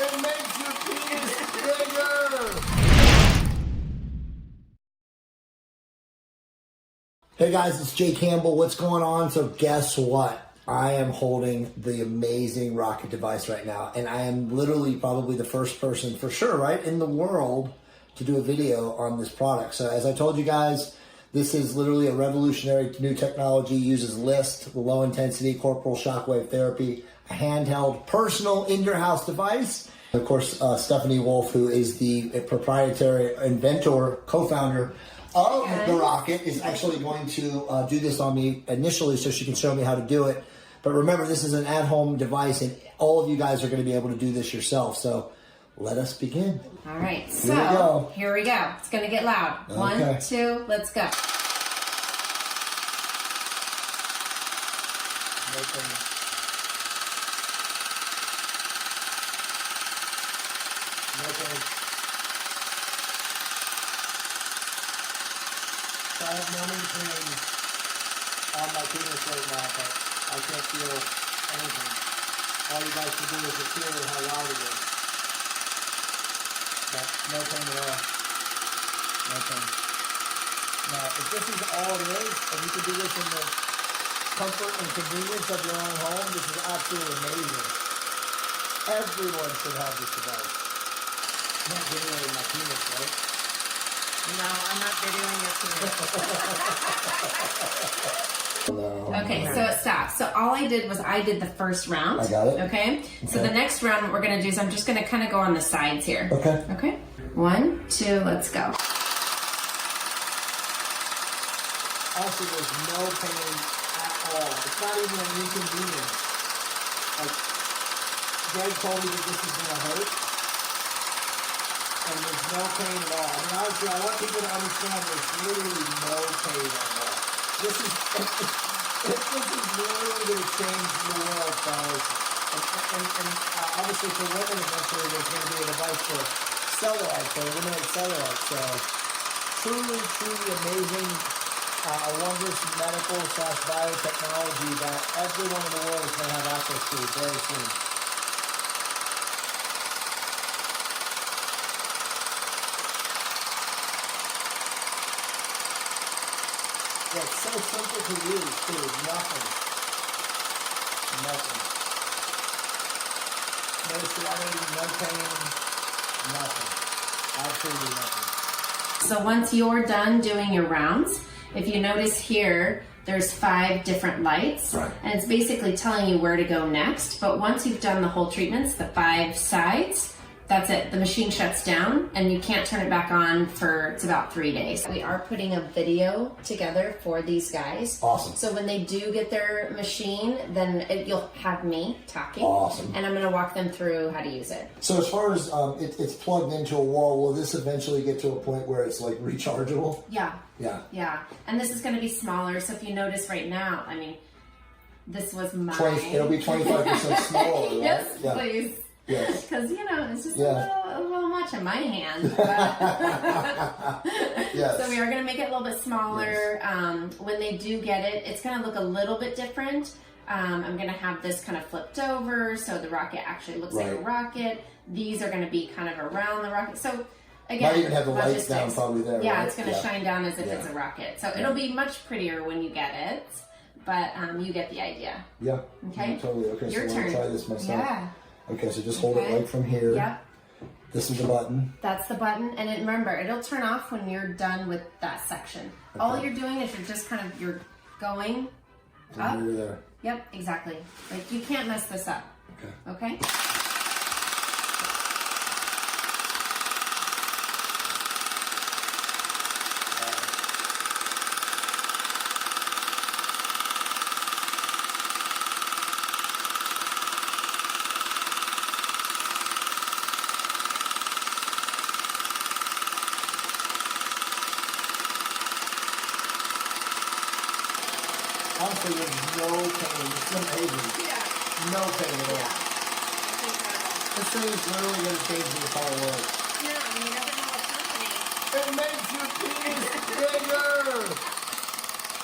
It makes your penis bigger. Hey guys, it's Jay Campbell. What's going on? So guess what? I am holding the amazing rocket device right now, and I am literally probably the first person for sure, right, in the world to do a video on this product. So as I told you guys, this is literally a revolutionary new technology, uses LIST, low intensity corporal shockwave therapy, a handheld personal in your house device. Of course, Stephanie Wolf, who is the proprietary inventor, co-founder of the rocket, is actually going to do this on me initially so she can show me how to do it. But remember, this is an at-home device, and all of you guys are going to be able to do this yourself. So let us begin. All right, so here we go. It's going to get loud. Okay. 1, 2, let's go. Okay. So I have no pain on my penis right now, but I can't feel anything. All you guys can do is just hear how loud it is. But no pain at all. No pain. Now, if this is all it is, and you can do this in the comfort and convenience of your own home, this is absolutely amazing. Everyone should have this device. I'm not videoing my penis, right? No, I'm not videoing your penis. Okay, so it stops. So all I did was I did the first round. I got it. Okay? So the next round, what we're going to do is I'm just going to kind of go on the sides here. Okay. Okay? 1, 2, let's go. Also, there's no pain at all. It's not even an inconvenience. Like, Greg told me that this is going to hurt, and there's no pain at all. I mean, honestly, I want people to understand there's literally no pain at all. This is literally going to change the world, fellas. And obviously for women, eventually there's going to be a device for cellulite, for eliminate cellulite. So, truly amazing. A wondrous medical / biotechnology that everyone in the world is going to have access to very soon. Yeah, it's so simple to use too. Nothing. No sweating, no pain, nothing. Absolutely nothing. So once you're done doing your rounds, if you notice here, there's 5 different lights, and it's basically telling you where to go next. But once you've done the whole treatments, the 5 sides, that's it. The machine shuts down and you can't turn it back on for, it's about 3 days. We are putting a video together for these guys. Awesome. So when they do get their machine, then you'll have me talking. Awesome. And I'm going to walk them through how to use it. So as far as it's plugged into a wall, will this eventually get to a point where it's like rechargeable? Yeah. Yeah. Yeah. And this is going to be smaller. So if you notice right now, I mean, this was mine. It'll be 25% smaller, right? Yes, yeah. please. Yes. Because, you know, it's just Yeah. a little much in my hand. Yes. So we are going to make it a little bit smaller. Yes. When they do get it, it's going to look a little bit different. I'm going to have this kind of flipped over so the rocket actually looks like a rocket. These are going to be kind of around the rocket. So, again, might even have the lights down probably there. Yeah, right? it's going to shine down as if it's a rocket. So it'll be much prettier when you get it. But you get the idea. Yeah. Okay. Yeah, totally. Okay, Your so turn. I'm going to try this myself. Yeah. Okay, so just hold it right from here. Yep. This is the button. That's the button, and remember, it'll turn off when you're done with that section. Okay. All you're doing is you're going up. You're there. Yep, exactly. Like, you can't mess this up. Okay? Honestly, there's no pain. It's amazing. Yeah. No pain at all. Yeah. It's incredible. This thing is literally going to change the entire world. Yeah, I mean, you never know what's happening. It makes your penis bigger!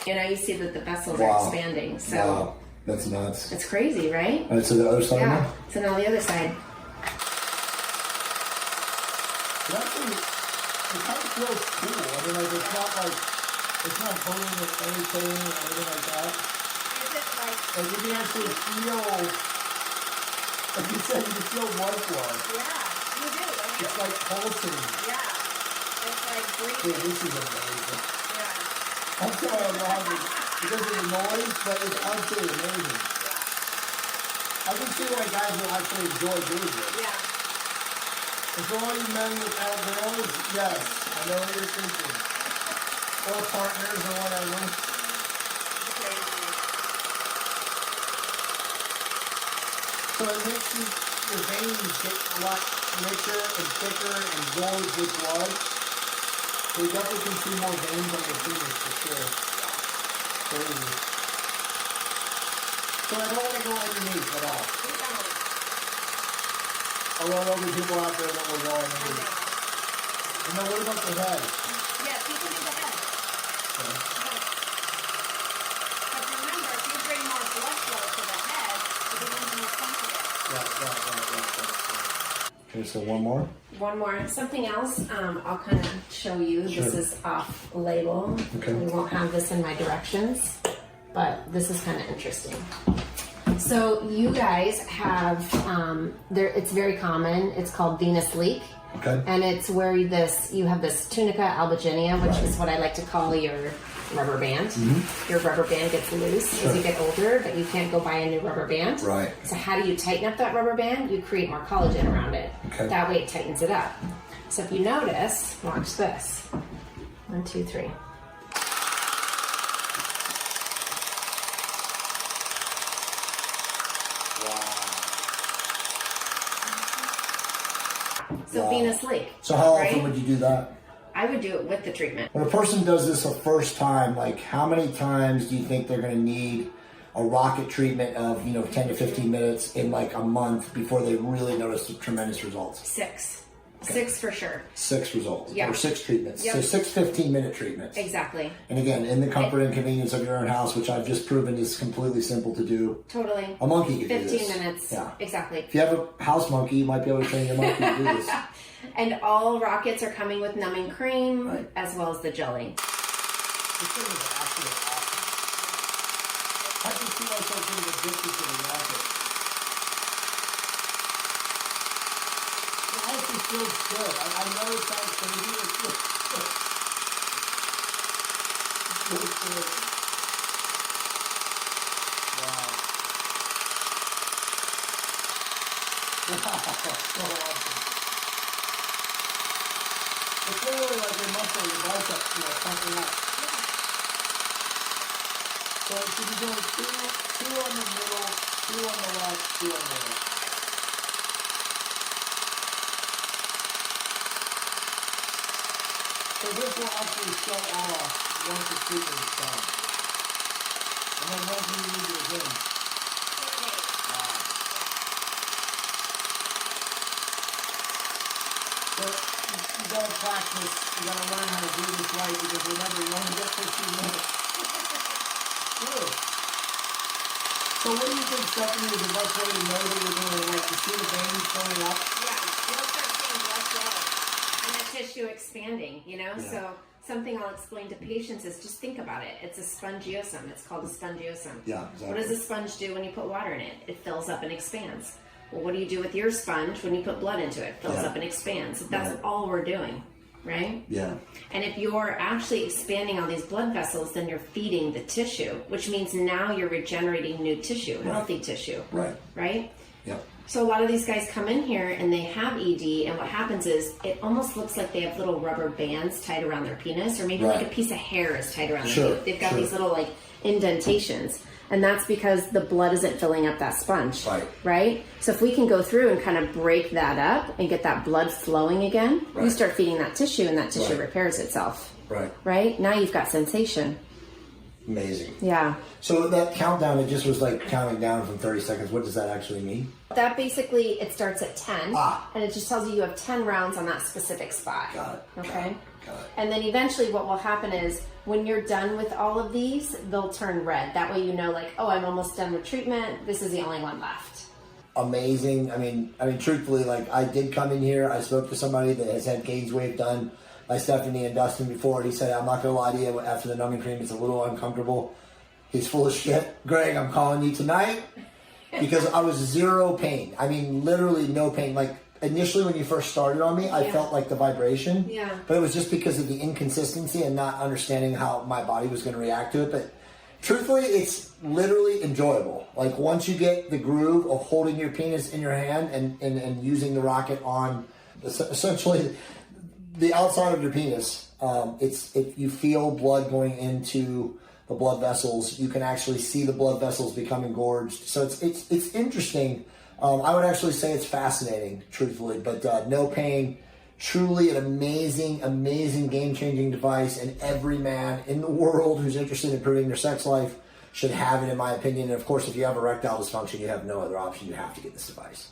You know, you see that the vessels Wow. are expanding, so Wow. That's nuts. it's crazy, right? All right, so the other side now? So now the other side. It actually, it kind of feels cool. I mean, like, it's not hurting or anything or anything like that. Is it like... Like, you can actually feel, like you said, you can feel blood flow. Yeah, you do, don't you? It's like pulsing. Yeah. It's like breathing. Dude, this is amazing. Yeah. I'm sorry I'm laughing because of the noise, but it's absolutely amazing. Yeah. I can see why guys will actually enjoy doing this. Yeah. And for all you men without girls, yes, I know what you're thinking. Or partners or whatever. So it makes your veins get a lot richer and thicker and gorged with blood. So you definitely can see more veins on your penis for sure. Crazy. So I don't want to go underneath at all. Although there'll be people out there that will go underneath. And then what about the head? Yes, you can do the head. Okay. But remember, if you bring more blood flow to the head, it becomes more sensitive. Right. Okay, so one more. One more. Something else I'll kind of show you. Sure. This is off label. Okay. We won't have this in my directions, but this is kind of interesting. So you guys have, it's very common. It's called venous leak. Okay. And it's where you have this tunica albuginea, which is what I like to call your rubber band. Mm-hmm. Your rubber band gets loose as you get older, but you can't go buy a new rubber band. Right. So how do you tighten up that rubber band? You create more collagen around it. Okay. That way it tightens it up. So if you notice, watch this. 1, 2, 3. So Wow. venous leak. So how right? often would you do that? I would do it with the treatment. When a person does this the first time, like how many times do you think they're going to need a rocket treatment of 10 to 15 minutes in like a month before they really notice the tremendous results? 6. Okay. 6 for sure. 6 results. Yeah. Or 6 treatments. Yep. So 6 15-minute treatments. Exactly. And again, in the comfort and convenience of your own house, which I've just proven is completely simple to do. Totally. A monkey could do 15 this. minutes. Yeah. Exactly. If you have a house monkey, you might be able to train your monkey to do this. And all rockets are coming with numbing cream Right. as well as the jelly. This thing is actually awesome. I can see myself getting addicted to the rocket. It honestly feels good. I know it sounds crazy. It feels good. It feels good. Wow. Wow. So awesome. It's literally like your muscle, your biceps, pumping up. So you should be doing two on the middle, 2 on the left, 2 on the right. So this will actually shut off once the treatment is done. And then when can you use it again? Wow. So you gotta practice, you gotta learn how to do this right because remember, you only get 15 minutes. Good. So what do you think, Stephanie, is the best way to know that you're doing it right? To see the veins filling up? Yeah, you'll start seeing blood flow and the tissue expanding, Yeah. So something I'll explain to patients is just think about it. It's a spongiosum. It's called a spongiosum. Yeah, exactly. What does a sponge do when you put water in it? It fills up and expands. Well, what do you do with your sponge when you put blood into it? It fills up and expands. That's all we're doing, right? Yeah. And if you're actually expanding all these blood vessels, then you're feeding the tissue, which means now you're regenerating new tissue, healthy tissue. Right. Right? Yep. So a lot of these guys come in here and they have ED, and what happens is it almost looks like they have little rubber bands tied around their penis, or maybe like a piece of hair is tied around their penis. They've got these little like indentations. And that's because the blood isn't filling up that sponge. Right? So if we can go through and kind of break that up and get that blood flowing again, you start feeding that tissue and that tissue repairs itself. Right? Now you've got sensation. Amazing. Yeah. So that countdown, it just was like counting down from 30 seconds. What does that actually mean? That basically, it starts at 10. Ah. And it just tells you have 10 rounds on that specific spot. Got it. Okay? Got it. And then eventually what will happen is when you're done with all of these, they'll turn red. That way you know, like, oh, I'm almost done with treatment. This is the only one left. amazing. I mean, truthfully, like I did come in here. I spoke to somebody that has had gainswave done by Stephanie and Dustin before. He said, I'm not going to lie to you, after the numbing cream, it's a little uncomfortable. He's full of shit. Greg, I'm calling you tonight because I was zero pain. I mean, literally no pain. Like initially when you first started on me, I felt like the vibration. Yeah. But it was just because of the inconsistency and not understanding how my body was going to react to it. But truthfully, it's literally enjoyable. Like once you get the groove of holding your penis in your hand and using the rocket on essentially the outside of your penis, if you feel blood going into the blood vessels, you can actually see the blood vessels become engorged. So it's interesting. I would actually say it's fascinating, truthfully, but no pain. Truly an amazing, amazing game-changing device, and every man in the world who's interested in improving their sex life should have it, in my opinion. And of course, if you have erectile dysfunction, you have no other option. You have to get this device.